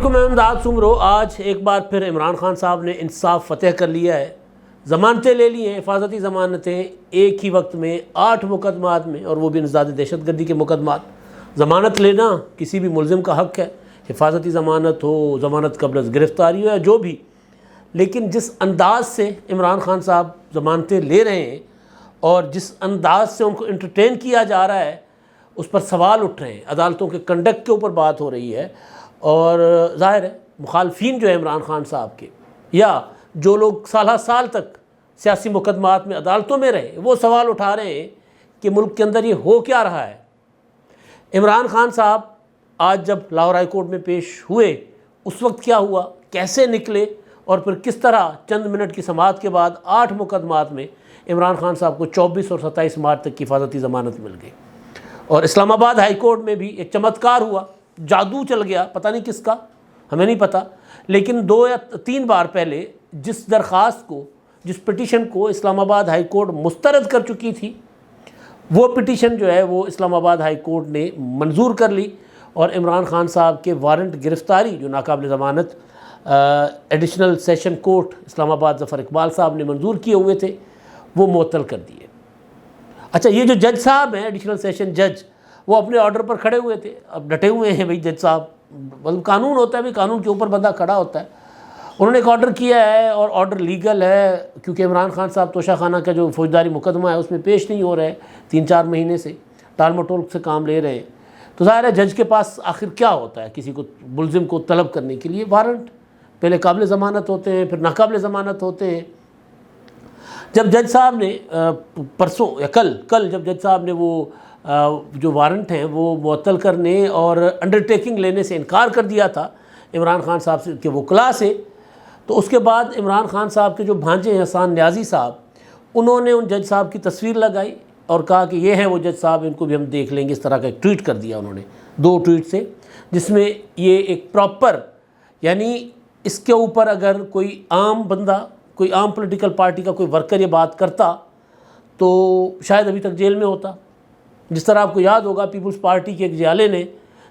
علیکم، میں امداد سمرو۔ آج ایک بار پھر عمران خان صاحب نے انصاف فتح کر لیا ہے، ضمانتیں لے لی ہیں، حفاظتی ضمانتیں ایک ہی وقت میں 8 مقدمات میں، اور وہ بھی انسداد دہشت گردی کے مقدمات۔ ضمانت لینا کسی بھی ملزم کا حق ہے، حفاظتی ضمانت ہو، ضمانت قبل از گرفتاری ہو یا جو بھی، لیکن جس انداز سے عمران خان صاحب ضمانتیں لے رہے ہیں اور جس انداز سے ان کو انٹرٹین کیا جا رہا ہے، اس پر سوال اٹھ رہے ہیں۔ عدالتوں کے کنڈکٹ کے اوپر بات ہو رہی ہے، اور ظاہر ہے مخالفین جو ہیں عمران خان صاحب کے، یا جو لوگ سالہ سال تک سیاسی مقدمات میں عدالتوں میں رہے، وہ سوال اٹھا رہے ہیں کہ ملک کے اندر یہ ہو کیا رہا ہے۔ عمران خان صاحب آج جب لاہور ہائی کورٹ میں پیش ہوئے، اس وقت کیا ہوا، کیسے نکلے، اور پھر کس طرح چند منٹ کی سماعت کے بعد 8 مقدمات میں عمران خان صاحب کو 24 اور 27 مارچ تک کی حفاظتی ضمانت مل گئی۔ اور اسلام آباد ہائی کورٹ میں بھی ایک چمتکار ہوا، جادو چل گیا، پتہ نہیں کس کا، ہمیں نہیں پتہ، لیکن 2 یا 3 بار پہلے جس درخواست کو، جس پٹیشن کو اسلام آباد ہائی کورٹ مسترد کر چکی تھی، وہ پٹیشن جو ہے وہ اسلام آباد ہائی کورٹ نے منظور کر لی، اور عمران خان صاحب کے وارنٹ گرفتاری جو ناقابل ضمانت ایڈیشنل سیشن کورٹ اسلام آباد ظفر اقبال صاحب نے منظور کیے ہوئے تھے، وہ معطل کر دیے۔ اچھا، یہ جو جج صاحب ہیں، ایڈیشنل سیشن جج، وہ اپنے آرڈر پر کھڑے ہوئے تھے، اب ڈٹے ہوئے ہیں بھئی جج صاحب، مطلب قانون ہوتا ہے، بھئی قانون کے اوپر بندہ کھڑا ہوتا ہے۔ انہوں نے ایک آرڈر کیا ہے، اور آرڈر لیگل ہے، کیونکہ عمران خان صاحب توشہ خانہ کا جو فوجداری مقدمہ ہے اس میں پیش نہیں ہو رہے 3-4 مہینے سے، ٹال مٹول سے کام لے رہے ہیں، تو ظاہر ہے جج کے پاس آخر کیا ہوتا ہے کسی کو، ملزم کو طلب کرنے کے لیے وارنٹ، پہلے قابل ضمانت ہوتے ہیں، پھر ناقابل ضمانت ہوتے ہیں۔ جب جج صاحب نے پرسوں یا کل جب جج صاحب نے وہ جو وارنٹ ہیں وہ معطل کرنے اور انڈرٹیکنگ لینے سے انکار کر دیا تھا عمران خان صاحب سے، کہ وکلاء سے، تو اس کے بعد عمران خان صاحب کے جو بھانجے ہیں حسان نیازی صاحب، انہوں نے ان جج صاحب کی تصویر لگائی اور کہا کہ یہ ہیں وہ جج صاحب، ان کو بھی ہم دیکھ لیں گے۔ اس طرح کا ایک ٹویٹ کر دیا انہوں نے، 2 ٹویٹ سے، جس میں یہ ایک پراپر، یعنی اس کے اوپر اگر کوئی عام بندہ، کوئی عام پولیٹیکل پارٹی کا کوئی ورکر یہ بات کرتا تو شاید ابھی تک جیل میں ہوتا۔ جس طرح آپ کو یاد ہوگا، پیپلز پارٹی کے ایک جیالے نے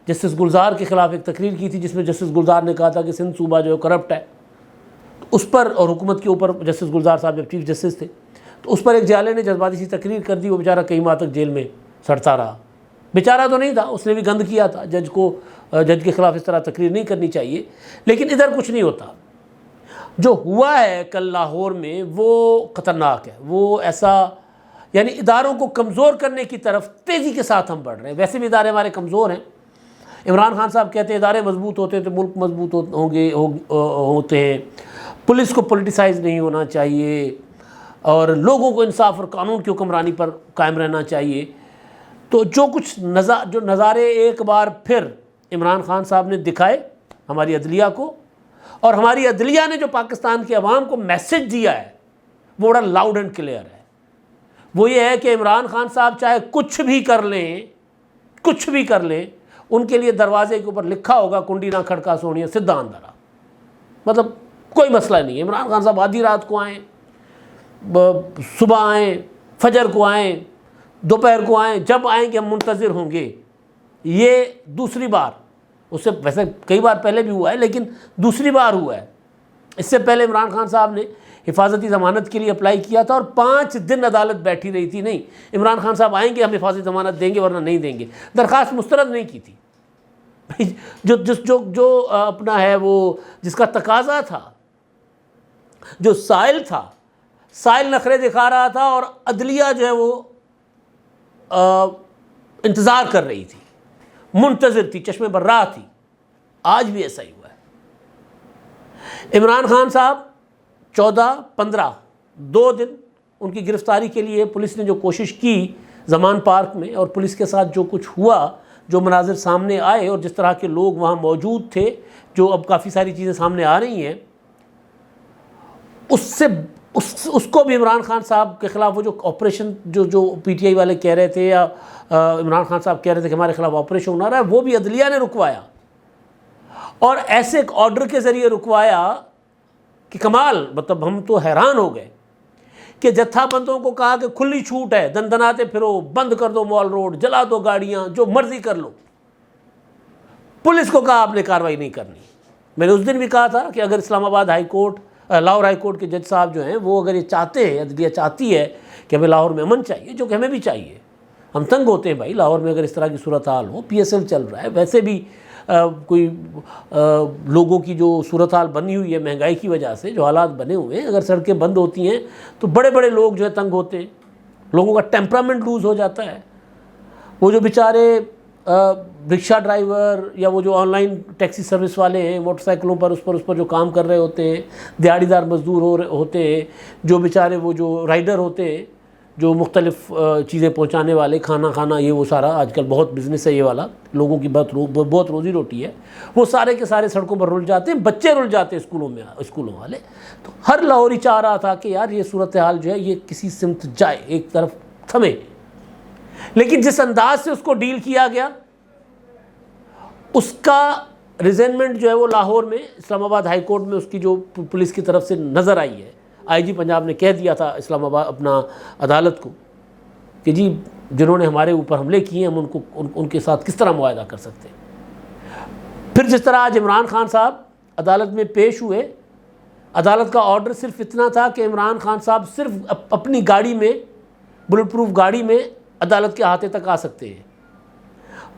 جسٹس گلزار کے خلاف ایک تقریر کی تھی، جس میں جسٹس گلزار نے کہا تھا کہ سندھ صوبہ جو ہے کرپٹ ہے، اس پر، اور حکومت کے اوپر جسٹس گلزار صاحب جب چیف جسٹس تھے، تو اس پر ایک جیالے نے جذباتی سی تقریر کر دی، وہ بیچارہ کئی ماہ تک جیل میں سڑتا رہا۔ بیچارہ تو نہیں تھا، اس نے بھی گند کیا تھا، جج کے خلاف اس طرح تقریر نہیں کرنی چاہیے، لیکن ادھر کچھ نہیں ہوتا۔ جو ہوا ہے کل لاہور میں وہ خطرناک ہے، وہ ایسا، یعنی اداروں کو کمزور کرنے کی طرف تیزی کے ساتھ ہم بڑھ رہے ہیں۔ ویسے بھی ادارے ہمارے کمزور ہیں، عمران خان صاحب کہتے ہیں ادارے مضبوط ہوتے ہیں تو ملک مضبوط ہوتے ہیں، پولیس کو پولیٹیسائز نہیں ہونا چاہیے، اور لوگوں کو انصاف اور قانون کی حکمرانی پر قائم رہنا چاہیے۔ تو جو نظارے ایک بار پھر عمران خان صاحب نے دکھائے ہماری عدلیہ کو، اور ہماری عدلیہ نے جو پاکستان کی عوام کو میسج دیا ہے، وہ بڑا لاؤڈ اینڈ کلیئر ہے۔ وہ یہ ہے کہ عمران خان صاحب چاہے کچھ بھی کر لیں، ان کے لیے دروازے کے اوپر لکھا ہوگا، کنڈی نہ کھڑکا سونیا، سدھا اندر آ، مطلب کوئی مسئلہ نہیں ہے۔ عمران خان صاحب آدھی رات کو آئیں، صبح آئیں، فجر کو آئیں، دوپہر کو آئیں، جب آئیں کہ ہم منتظر ہوں گے۔ یہ دوسری بار، اس سے ویسے کئی بار پہلے بھی ہوا ہے، لیکن دوسری بار ہوا ہے۔ اس سے پہلے عمران خان صاحب نے حفاظتی ضمانت کے لیے اپلائی کیا تھا، اور 5 دن عدالت بیٹھی رہی تھی، نہیں عمران خان صاحب آئیں گے ہم حفاظتی ضمانت دیں گے ورنہ نہیں دیں گے، درخواست مسترد نہیں کی تھی۔ جو اپنا ہے، وہ جس کا تقاضا تھا، جو سائل تھا، سائل نخرے دکھا رہا تھا، اور عدلیہ جو ہے وہ انتظار کر رہی تھی، منتظر تھی، چشمے بر راہ تھی۔ آج بھی ایسا ہی ہوا ہے۔ عمران خان صاحب 14-15 2 دن ان کی گرفتاری کے لیے پولیس نے جو کوشش کی زمان پارک میں، اور پولیس کے ساتھ جو کچھ ہوا، جو مناظر سامنے آئے، اور جس طرح کے لوگ وہاں موجود تھے، جو اب کافی ساری چیزیں سامنے آ رہی ہیں، اس کو بھی عمران خان صاحب کے خلاف وہ جو آپریشن جو پی ٹی آئی والے کہہ رہے تھے، یا عمران خان صاحب کہہ رہے تھے کہ ہمارے خلاف آپریشن ہونا رہا ہے، وہ بھی عدلیہ نے رکوایا، اور ایسے ایک آرڈر کے ذریعے رکوایا کہ کمال، مطلب ہم تو حیران ہو گئے کہ جتھا بندوں کو کہا کہ کھلی چھوٹ ہے، دندناتے پھرو، بند کر دو مال روڈ، جلا دو گاڑیاں، جو مرضی کر لو۔ پولیس کو کہا آپ نے کارروائی نہیں کرنی، میں نے اس دن بھی کہا تھا کہ اگر اسلام آباد high court Lahore high court کے جج صاحب جو ہیں وہ اگر یہ چاہتے ہیں، عدلیہ چاہتی ہے کہ ہمیں لاہور میں امن چاہیے، جو کہ ہمیں بھی چاہیے، ہم تنگ ہوتے ہیں بھائی لاہور میں اگر اس طرح کی صورتحال ہو، پی ایس ایل چل رہا ہے، ویسے بھی کوئی لوگوں کی جو صورتحال بنی ہوئی ہے مہنگائی کی وجہ سے، جو حالات بنے ہوئے ہیں، اگر سڑکیں بند ہوتی ہیں تو بڑے بڑے لوگ جو ہے تنگ ہوتے ہیں، لوگوں کا ٹیمپرامنٹ لوز ہو جاتا ہے۔ وہ جو بیچارے رکشہ ڈرائیور یا وہ جو آن لائن ٹیکسی سروس والے ہیں، موٹر سائیکلوں پر اس پر جو کام کر رہے ہوتے ہیں، دیہڑی دار مزدور ہوتے ہیں، جو بیچارے وہ جو رائڈر ہوتے ہیں، جو مختلف چیزیں پہنچانے والے، کھانا یہ وہ سارا آج کل بہت بزنس ہے یہ والا، لوگوں کی بہت روزی روٹی ہے، وہ سارے کے سارے سڑکوں پر رل جاتے ہیں، بچے رل جاتے ہیں اسکولوں والے۔ تو ہر لاہوری چاہ رہا تھا کہ یار یہ صورتحال جو ہے یہ کسی سمت جائے، ایک طرف تھمے، لیکن جس انداز سے اس کو ڈیل کیا گیا اس کا ریزنمنٹ جو ہے وہ لاہور میں اسلام آباد ہائی کورٹ میں اس کی جو پولیس کی طرف سے نظر آئی ہے۔ آئی جی پنجاب نے کہہ دیا تھا اسلام آباد اپنا عدالت کو کہ جی جنہوں نے ہمارے اوپر حملے کیے ہیں ہم ان کے ساتھ کس طرح معاہدہ کر سکتے ہیں۔ پھر جس طرح آج عمران خان صاحب عدالت میں پیش ہوئے، عدالت کا آرڈر صرف اتنا تھا کہ عمران خان صاحب صرف اپنی گاڑی میں، بلٹ پروف گاڑی میں عدالت کے احاطے تک آ سکتے ہیں،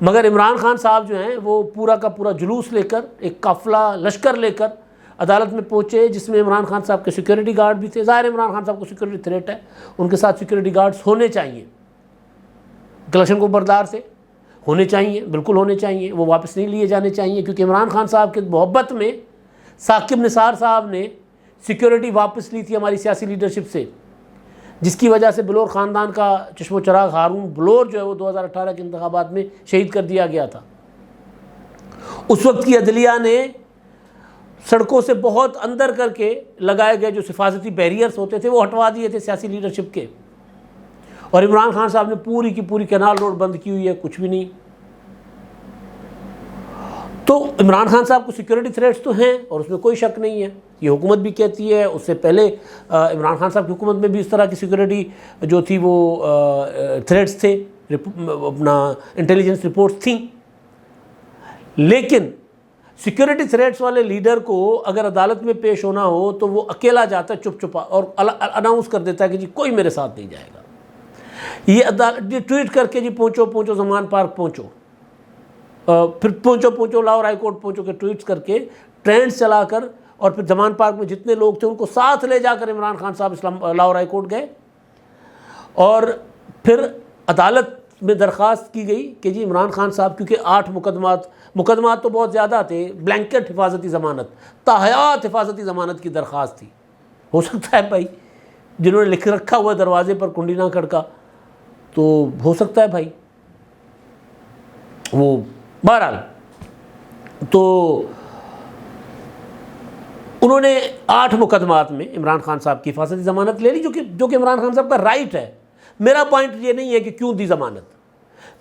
مگر عمران خان صاحب جو ہیں وہ پورا کا پورا جلوس لے کر، ایک قافلہ لشکر لے کر عدالت میں پہنچے، جس میں عمران خان صاحب کے سیکورٹی گارڈ بھی تھے۔ ظاہر عمران خان صاحب کو سیکورٹی تھریٹ ہے، ان کے ساتھ سیکورٹی گارڈز ہونے چاہیے، کلشن کو بردار سے ہونے چاہیے، بالکل ہونے چاہیے، وہ واپس نہیں لیے جانے چاہیے، کیونکہ عمران خان صاحب کے محبت میں ثاقب نثار صاحب نے سیکورٹی واپس لی تھی ہماری سیاسی لیڈرشپ سے، جس کی وجہ سے بلور خاندان کا چشم و چراغ ہارون بلور جو ہے وہ 2018 کے انتخابات میں شہید کر دیا گیا تھا۔ اس وقت کی عدلیہ نے سڑکوں سے بہت اندر کر کے لگائے گئے جو حفاظتی بیریئرز ہوتے تھے وہ ہٹوا دیے تھے سیاسی لیڈرشپ کے، اور عمران خان صاحب نے پوری کی پوری کینال روڈ بند کی ہوئی ہے، کچھ بھی نہیں۔ تو عمران خان صاحب کو سیکورٹی تھریٹس تو ہیں اور اس میں کوئی شک نہیں ہے، یہ حکومت بھی کہتی ہے، اس سے پہلے عمران خان صاحب کی حکومت میں بھی اس طرح کی سیکورٹی جو تھی وہ تھریٹس تھے، اپنا انٹیلیجنس رپورٹس تھیں، لیکن سیکورٹی تھریٹس والے لیڈر کو اگر عدالت میں پیش ہونا ہو تو وہ اکیلا جاتا ہے چپ چپا اور اناؤنس کر دیتا ہے کہ جی کوئی میرے ساتھ نہیں جائے گا، یہ ٹویٹ کر کے جی پہنچو زمان پارک پہنچو، پھر پہنچو لاہور ہائی کورٹ پہنچو کے ٹویٹس کر کے ٹرینڈز چلا کر، اور پھر زمان پارک میں جتنے لوگ تھے ان کو ساتھ لے جا کر عمران خان صاحب لاہور ہائی کورٹ گئے، اور پھر عدالت میں درخواست کی گئی کہ جی عمران خان صاحب کیونکہ 8 مقدمات تو بہت زیادہ تھے، بلینکٹ حفاظتی ضمانت، تاحیات حفاظتی ضمانت کی درخواست تھی۔ ہو سکتا ہے بھائی جنہوں نے لکھ رکھا ہوا دروازے پر کنڈی نہ کھڑکا، تو ہو سکتا ہے بھائی وہ بہرحال، تو انہوں نے 8 مقدمات میں عمران خان صاحب کی حفاظتی ضمانت لے لی، جو کہ عمران خان صاحب کا رائٹ ہے۔ میرا پوائنٹ یہ نہیں ہے کہ کیوں دی ضمانت،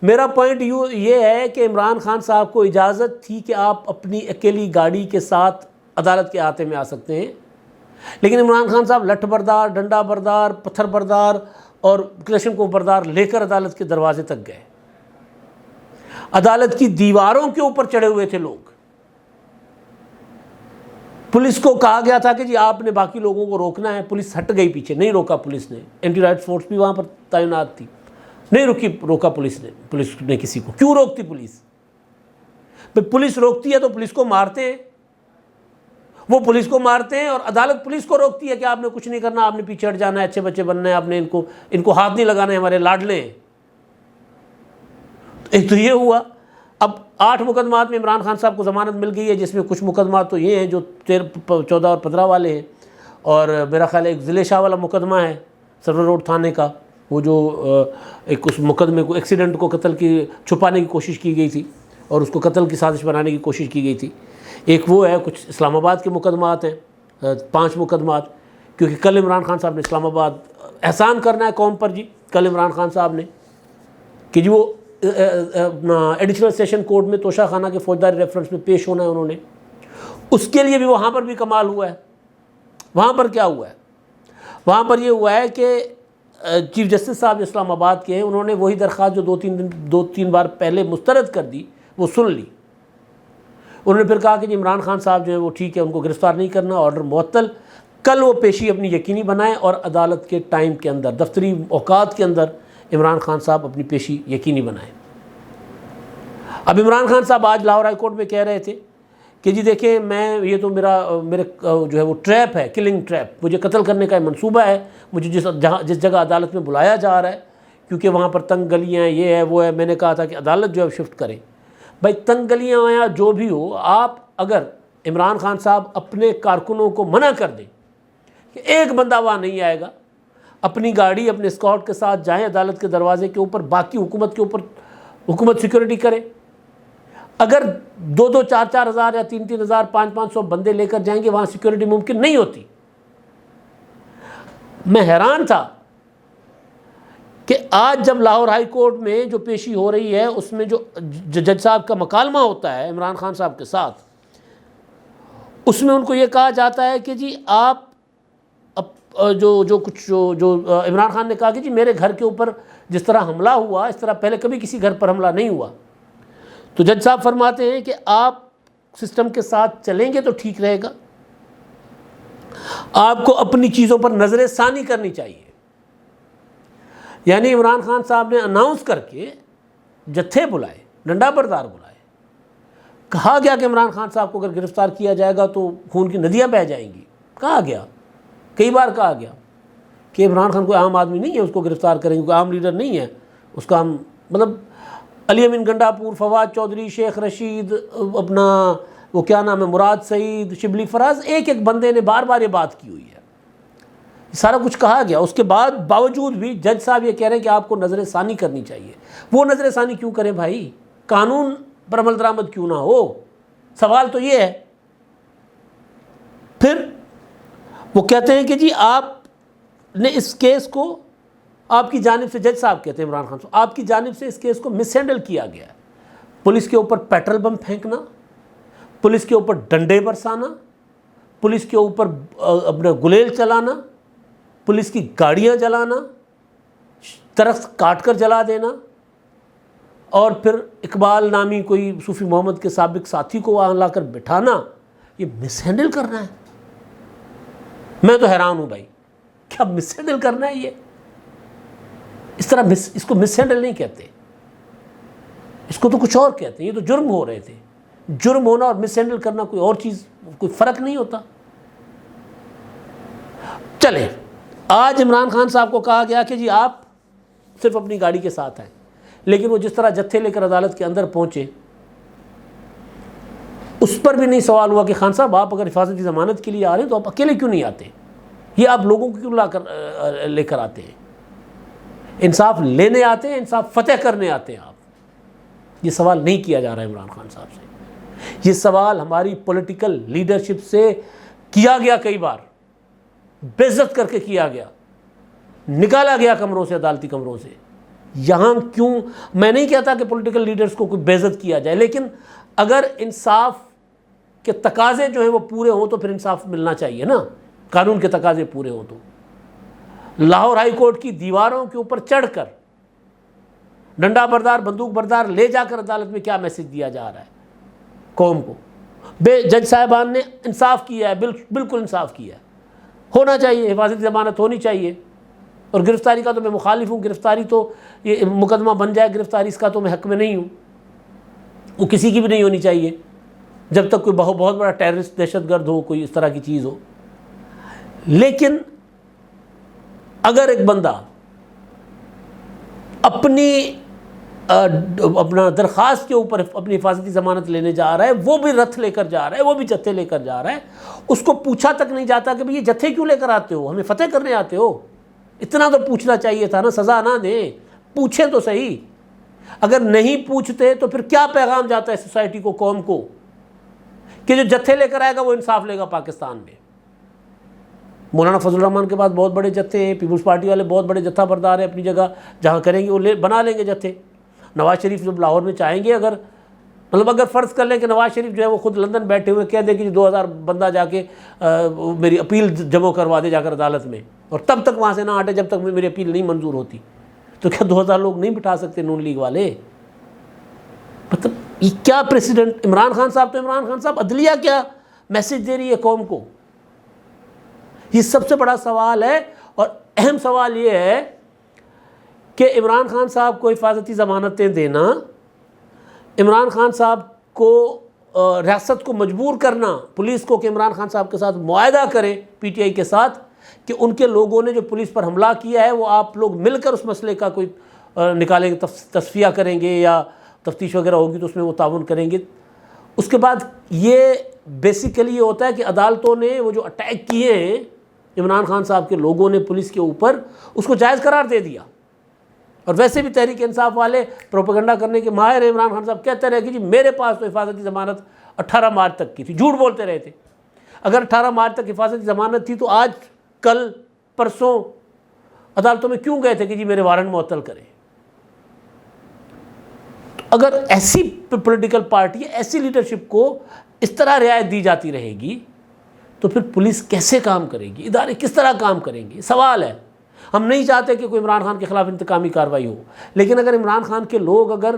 میرا پوائنٹ یہ ہے کہ عمران خان صاحب کو اجازت تھی کہ آپ اپنی اکیلی گاڑی کے ساتھ عدالت کے احاطے میں آ سکتے ہیں، لیکن عمران خان صاحب لٹھ بردار، ڈنڈا بردار، پتھر بردار اور کلشن کو بردار لے کر عدالت کے دروازے تک گئے۔ عدالت کی دیواروں کے اوپر چڑھے ہوئے تھے لوگ، پولیس کو کہا گیا تھا کہ جی آپ نے باقی لوگوں کو روکنا ہے، پولیس ہٹ گئی پیچھے، نہیں روکا پولیس نے، اینٹی رائٹ فورس بھی وہاں پر تعینات تھی، نہیں روکا پولیس نے کسی کو۔ کیوں روکتی پولیس؟ پولیس روکتی ہے تو پولیس کو مارتے ہیں، وہ پولیس کو مارتے ہیں، اور عدالت پولیس کو روکتی ہے کہ آپ نے کچھ نہیں کرنا، آپ نے پیچھے ہٹ جانا ہے، اچھے بچے بننا ہے، آپ نے ان کو ہاتھ نہیں لگانا ہے، ہمارے لاڈلے ہیں۔ ایک تو یہ ہوا۔ اب 8 مقدمات میں عمران خان صاحب کو ضمانت مل گئی ہے، جس میں کچھ مقدمات تو یہ ہیں جو 14 اور 15 والے ہیں، اور میرا خیال ہے ایک ضلع شاہ والا مقدمہ ہے سرور روڈ تھانے کا، وہ جو ایک اس مقدمے کو ایکسیڈنٹ کو قتل کی چھپانے کی کوشش کی گئی تھی اور اس کو قتل کی سازش بنانے کی کوشش کی گئی تھی۔ ایک وہ ہے، کچھ اسلام آباد کے مقدمات ہیں 5 مقدمات، کیونکہ کل عمران خان صاحب نے اسلام آباد احسان کرنا ہے قوم پر جی، کل عمران خان صاحب نے کہ جی وہ اپنا ایڈیشنل سیشن کورٹ میں توشہ خانہ کے فوجداری ریفرنس میں پیش ہونا ہے انہوں نے، اس کے لیے بھی وہاں پر بھی کمال ہوا ہے۔ وہاں پر کیا ہوا ہے؟ وہاں پر یہ ہوا ہے کہ چیف جسٹس صاحب اسلام آباد کے ہیں، انہوں نے وہی درخواست جو دو تین بار پہلے مسترد کر دی وہ سن لی، انہوں نے پھر کہا کہ جی عمران خان صاحب جو ہے وہ ٹھیک ہے، ان کو گرفتار نہیں کرنا، آرڈر معطل، کل وہ پیشی اپنی یقینی بنائیں اور عدالت کے ٹائم کے اندر، دفتری اوقات کے اندر عمران خان صاحب اپنی پیشی یقینی بنائیں۔ اب عمران خان صاحب آج لاہور ہائی کورٹ میں کہہ رہے تھے کہ جی دیکھیں یہ تو میرے جو ہے وہ ٹریپ ہے، کلنگ ٹریپ، مجھے قتل کرنے کا منصوبہ ہے، مجھے جس جگہ عدالت میں بلایا جا رہا ہے کیونکہ وہاں پر تنگ گلیاں ہیں، یہ ہے وہ ہے، میں نے کہا تھا کہ عدالت جو ہے شفٹ کرے۔ بھائی تنگ گلیاں یا جو بھی ہو، آپ اگر عمران خان صاحب اپنے کارکنوں کو منع کر دیں کہ ایک بندہ وہاں نہیں آئے گا، اپنی گاڑی اپنے اسکارٹ کے ساتھ جائیں عدالت کے دروازے کے اوپر، باقی حکومت کے اوپر حکومت سیکورٹی کرے، اگر 2-2 4-4 ہزار یا 3-3 ہزار 500-500 بندے لے کر جائیں گے وہاں سیکورٹی ممکن نہیں ہوتی۔ میں حیران تھا کہ آج جب لاہور ہائی کورٹ میں جو پیشی ہو رہی ہے اس میں جو جج صاحب کا مکالمہ ہوتا ہے عمران خان صاحب کے ساتھ، اس میں ان کو یہ کہا جاتا ہے کہ جی آپ جو عمران خان نے کہا کہ جی میرے گھر کے اوپر جس طرح حملہ ہوا اس طرح پہلے کبھی کسی گھر پر حملہ نہیں ہوا، تو جج صاحب فرماتے ہیں کہ آپ سسٹم کے ساتھ چلیں گے تو ٹھیک رہے گا، آپ کو اپنی چیزوں پر نظر ثانی کرنی چاہیے۔ یعنی عمران خان صاحب نے اناؤنس کر کے جتھے بلائے، ڈنڈا بردار بلائے، کہا گیا کہ عمران خان صاحب کو اگر گرفتار کیا جائے گا تو خون کی ندیاں بہہ جائیں گی، کہا گیا، کئی بار کہا گیا کہ عمران خان کوئی عام آدمی نہیں ہے، اس کو گرفتار کریں گے، کوئی عام لیڈر نہیں ہے، اس کا ہم مطلب علی امین گنڈاپور، فواد چودھری، شیخ رشید، اپنا وہ کیا نام ہے مراد سعید، شبلی فراز، ایک ایک بندے نے بار بار یہ بات کی ہوئی ہے، سارا کچھ کہا گیا۔ اس کے باوجود بھی جج صاحب یہ کہہ رہے ہیں کہ آپ کو نظر ثانی کرنی چاہیے۔ وہ نظر ثانی کیوں کریں بھائی؟ قانون پر عمل درآمد کیوں نہ ہو؟ سوال تو یہ ہے۔ پھر وہ کہتے ہیں کہ جی آپ نے اس کیس کو، آپ کی جانب سے، جج صاحب کہتے ہیں عمران خان صاحب، آپ کی جانب سے اس کیس کو مس ہینڈل کیا گیا ہے۔ پولیس کے اوپر پیٹرول بم پھینکنا، پولیس کے اوپر ڈنڈے برسانا، پولیس کے اوپر اپنا گلیل چلانا، پولیس کی گاڑیاں جلانا، درخت کاٹ کر جلا دینا، اور پھر اقبال نامی کوئی صوفی محمد کے سابق ساتھی کو وہاں لا کر بٹھانا، یہ مس ہینڈل کرنا ہے۔ میں تو حیران ہوں بھائی، کیا مس ہینڈل کرنا ہے؟ یہ اس طرح اس کو مس ہینڈل نہیں کہتے، اس کو تو کچھ اور کہتے ہیں۔ یہ تو جرم ہو رہے تھے، جرم ہونا اور مس ہینڈل کرنا کوئی اور چیز، کوئی فرق نہیں ہوتا۔ چلیں، آج عمران خان صاحب کو کہا گیا کہ جی آپ صرف اپنی گاڑی کے ساتھ آئیں، لیکن وہ جس طرح جتھے لے کر عدالت کے اندر پہنچے اس پر بھی نہیں سوال ہوا کہ خان صاحب آپ اگر حفاظتی ضمانت کے لیے آ رہے ہیں تو آپ اکیلے کیوں نہیں آتے؟ یہ آپ لوگوں کو کیوں لے کر آتے ہیں؟ انصاف لینے آتے ہیں، انصاف فتح کرنے آتے ہیں آپ؟ یہ سوال نہیں کیا جا رہا ہے عمران خان صاحب سے۔ یہ سوال ہماری پولیٹیکل لیڈرشپ سے کیا گیا، کئی بار بے عزت کر کے کیا گیا، نکالا گیا کمروں سے، عدالتی کمروں سے۔ یہاں کیوں؟ میں نہیں کہتا کہ پولیٹیکل لیڈرز کو کوئی بے عزت کیا جائے، لیکن اگر انصاف کے تقاضے جو ہیں وہ پورے ہوں تو پھر انصاف ملنا چاہیے نا، قانون کے تقاضے پورے ہوں تو۔ لاہور ہائی کورٹ کی دیواروں کے اوپر چڑھ کر ڈنڈا بردار، بندوق بردار لے جا کر عدالت میں کیا میسج دیا جا رہا ہے قوم کو؟ جج صاحبان نے انصاف کیا ہے، بالکل انصاف کیا ہے، ہونا چاہیے، حفاظتی ضمانت ہونی چاہیے۔ اور گرفتاری کا تو میں مخالف ہوں، گرفتاری تو یہ مقدمہ بن جائے گرفتاری، اس کا تو میں حق میں نہیں ہوں، وہ کسی کی بھی نہیں ہونی چاہیے جب تک کوئی بہت بڑا ٹیررسٹ، دہشت گرد ہو، کوئی اس طرح کی چیز ہو۔ لیکن اگر ایک بندہ اپنا درخواست کے اوپر اپنی حفاظتی ضمانت لینے جا رہا ہے، وہ بھی رتھ لے کر جا رہا ہے، وہ بھی جتھے لے کر جا رہا ہے، اس کو پوچھا تک نہیں جاتا کہ بھئی یہ جتھے کیوں لے کر آتے ہو؟ ہمیں فتح کرنے آتے ہو؟ اتنا تو پوچھنا چاہیے تھا نا، سزا نہ دیں، پوچھیں تو صحیح۔ اگر نہیں پوچھتے تو پھر کیا پیغام جاتا ہے سوسائٹی کو، قوم کو، کہ جو جتھے لے کر آئے گا وہ انصاف لے گا پاکستان میں؟ مولانا فضل الرحمان کے پاس بہت بڑے جتھے ہیں، پیپلز پارٹی والے بہت بڑے جتھا بردار ہیں اپنی جگہ، جہاں کریں گے وہ بنا لیں گے جتھے۔ نواز شریف جب لاہور میں چاہیں گے، اگر فرض کر لیں کہ نواز شریف جو ہے وہ خود لندن بیٹھے ہوئے کہہ دے کہ 2000 بندہ جا کے میری اپیل جمع کروا دے جا کر عدالت میں، اور تب تک وہاں سے نہ ہٹے جب تک میری اپیل نہیں منظور ہوتی، تو کیا 2000 لوگ نہیں بٹھا سکتے نون لیگ والے؟ مطلب یہ کیا پریسیڈنٹ عمران خان صاحب، تو عمران خان صاحب عدلیہ کیا میسج دے رہی ہے قوم کو؟ یہ سب سے بڑا سوال ہے، اور اہم سوال یہ ہے کہ عمران خان صاحب کو حفاظتی ضمانتیں دینا، عمران خان صاحب کو ریاست کو مجبور کرنا، پولیس کو کہ عمران خان صاحب کے ساتھ معاہدہ کرے پی ٹی آئی کے ساتھ کہ ان کے لوگوں نے جو پولیس پر حملہ کیا ہے وہ آپ لوگ مل کر اس مسئلے کا کوئی نکالیں گے، تصفیہ کریں گے یا تفتیش وغیرہ ہوگی تو اس میں وہ تعاون کریں گے۔ اس کے بعد یہ بیسیکلی یہ ہوتا ہے کہ عدالتوں نے وہ جو اٹیک کیے ہیں عمران خان صاحب کے لوگوں نے پولیس کے اوپر، اس کو جائز قرار دے دیا۔ اور ویسے بھی تحریک انصاف والے پروپیگنڈا کرنے کے ماہر ہیں۔ عمران خان صاحب کہتے رہے کہ جی میرے پاس تو حفاظتی ضمانت 18 مارچ تک کی تھی، جھوٹ بولتے رہے تھے۔ اگر 18 مارچ تک حفاظتی ضمانت تھی تو آج کل پرسوں عدالتوں میں کیوں گئے تھے کہ جی میرے وارنٹ معطل کریں؟ اگر ایسی پولیٹیکل پارٹی، ایسی لیڈرشپ کو اس طرح رعایت دی جاتی رہے گی تو پھر پولیس کیسے کام کرے گی، ادارے کس طرح کام کریں گے؟ سوال ہے۔ ہم نہیں چاہتے کہ کوئی عمران خان کے خلاف انتقامی کارروائی ہو، لیکن اگر عمران خان کے لوگ اگر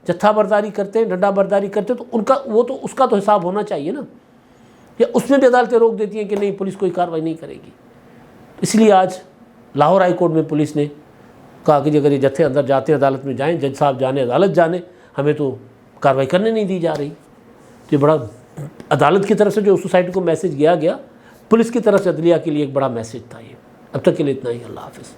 جتھا برداری کرتے ہیں، ڈنڈا برداری کرتے ہیں، تو اس کا تو حساب ہونا چاہیے نا، یا اس میں بھی عدالتیں روک دیتی ہیں کہ نہیں پولیس کوئی کارروائی نہیں کرے گی۔ اس لیے آج لاہور ہائی کورٹ میں پولیس نے کہا کہ اگر یہ جتھے اندر جاتے ہیں عدالت میں جائیں، جج صاحب جانے، عدالت جانے، ہمیں تو کارروائی کرنے نہیں دی جا رہی۔ تو یہ بڑا عدالت کی طرف سے جو سوسائٹی کو میسج دیا گیا، پولیس کی طرف سے عدلیہ کے لیے ایک بڑا میسج تھا یہ۔ اب تک کے لیے اتنا ہی، اللہ حافظ۔